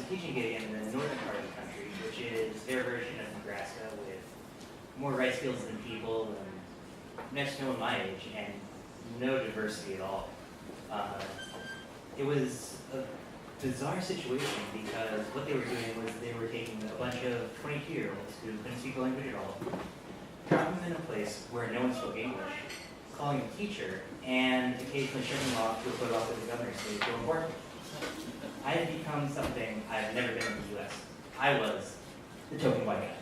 teaching gig in the northern part of the country, which is their version of Nebraska with more rice fields than people and next to no one my age and no diversity at all. It was a bizarre situation because what they were doing was they were taking a bunch of 22-year-olds who couldn't speak the language at all, dropping them in a place where no one spoke English, calling a teacher, and occasionally shipping them off to a photo op with the governor so they feel important. I had become something I've never been in the US. I was the token white guy.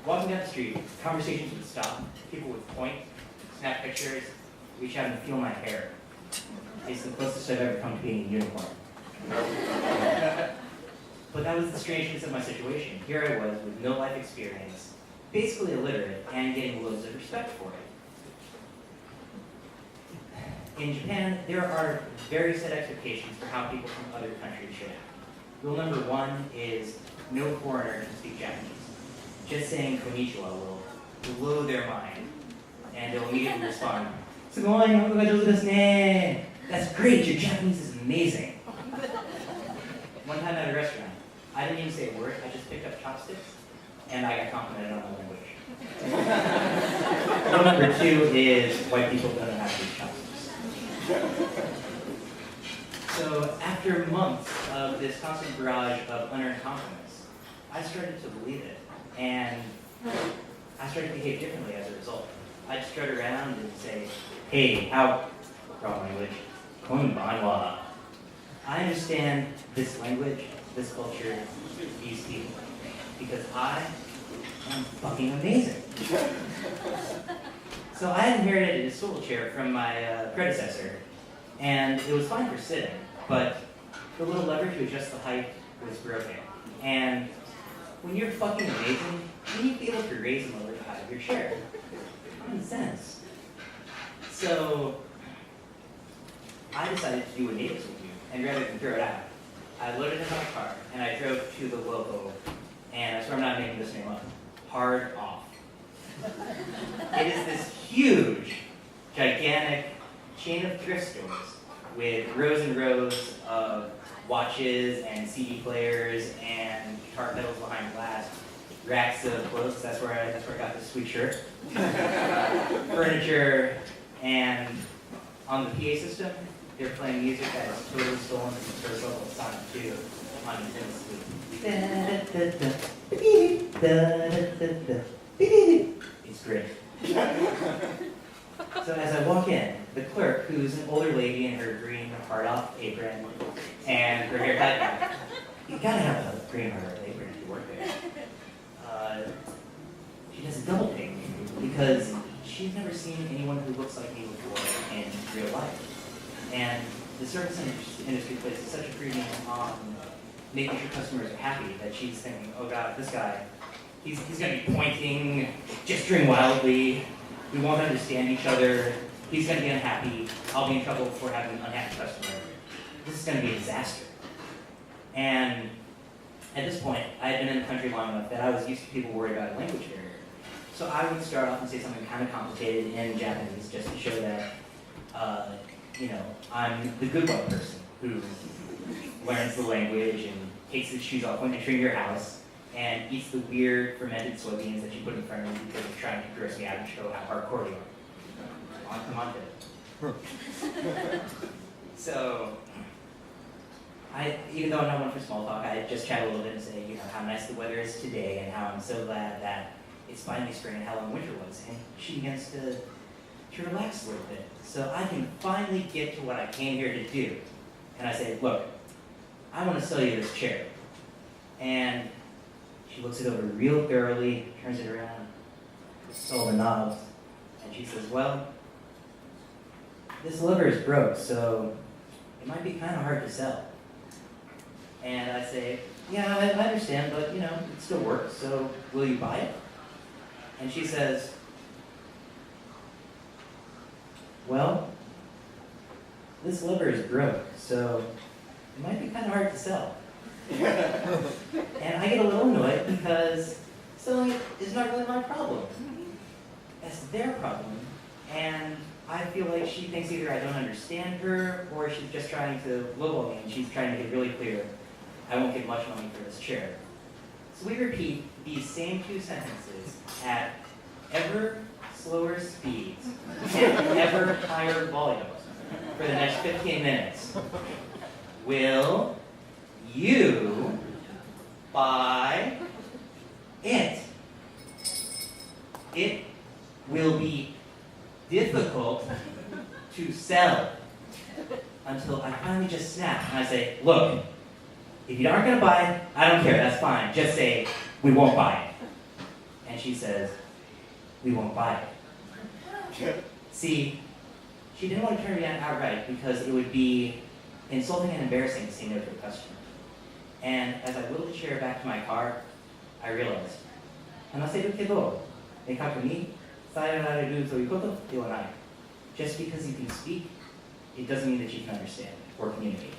Walking down the street, conversations would stop. People would point, snap pictures, reach out and feel my hair. It's the closest I've ever come to being a unicorn. But that was the strangeness of my situation. Here I was with no life experience, basically illiterate, and getting loads of respect for it. In Japan, there are very set expectations for how people from other countries should act. Rule number one is no foreigner can speak Japanese. Just saying konnichiwa will blow their mind, and they'll immediately respond, "Sugoi, nihongo ga jouzu desu ne. That's great, your Japanese is amazing." One time at a restaurant, I didn't even say a word, I just picked up chopsticks, and I got complimented on my language. Rule number two is white people don't know how to use chopsticks. So after months of this constant barrage of unearned compliments, I started to believe it, and I started to behave differently as a result. I'd strut around and say, "Hey, how," wrong language, "konbanwa." I understand this language, this culture, these people, because I am fucking amazing. So I inherited a swivel chair from my predecessor, and it was fine for sitting, but the little lever to adjust the height was broken. And when you're fucking amazing, you need to be able to raise and lower the height of your chair. Common sense. So I decided to do what natives would do, and rather than throw it out, I loaded it in my car, and I drove to the local, and I swear I'm not making this name up, Hard Off. It is this huge, gigantic chain of thrift stores with rows and rows of watches and CD players and guitar pedals behind glass, racks of clothes, that's where I got this sweet shirt, furniture, and on the PA system, they're playing music that is totally stolen from the first level of Sonic 2 on Nintendo Switch. It's great. So as I walk in, the clerk, who's an older lady in her green hard-off apron and her hair cut, you gotta have a green hard-off apron if you work there. She does a double take because she's never seen anyone who looks like me before in real life. And the service industry places such a premium on making sure customers are happy that she's thinking, "Oh God, this guy, he's going to be pointing, gesturing wildly, we won't understand each other, he's going to be unhappy, I'll be in trouble for having an unhappy customer. This is going to be a disaster." And at this point, I had been in the country long enough that I was used to people worried about a language barrier. So I would start off and say something kind of complicated in Japanese just to show that, I'm the good white person who learns the language and takes his shoes off when entering your house and eats the weird fermented soybeans that you put in front of me because you're trying to gross me out and show how hardcore you are. Come on, Dad. So, even though I'm not one for small talk, I just chat a little bit and say, how nice the weather is today and how I'm so glad that it's finally spring and how long winter was. And she begins to relax a little bit. So I can finally get to what I came here to do. And I say, "Look, I want to sell you this chair." And she looks it over real thoroughly, turns it around, all the knobs, and she says, "Well, this lever is broke, so it might be kind of hard to sell." And I say, "Yeah, I understand, but it still works, so will you buy it?" And she says, "Well, this lever is broke, so it might be kind of hard to sell." And I get a little annoyed because selling it is not really my problem. That's their problem. And I feel like she thinks either I don't understand her or she's just trying to lowball me and she's trying to make it really clear I won't get much money for this chair. So we repeat these same 2 sentences at ever slower speeds and ever higher volumes for the next 15 minutes. Will you buy it? It will be difficult to sell until I finally just snap and I say, look, if you aren't going to buy it, I don't care, that's fine. Just say, we won't buy it. And she says, we won't buy it. See, she didn't want to turn me down outright because it would be insulting and embarrassing to say no to the customer. And as I wheeled the chair back to my car, I realized, 話せるけど、明確に伝えられるということではない. Just because you can speak, it doesn't mean that you can understand or communicate.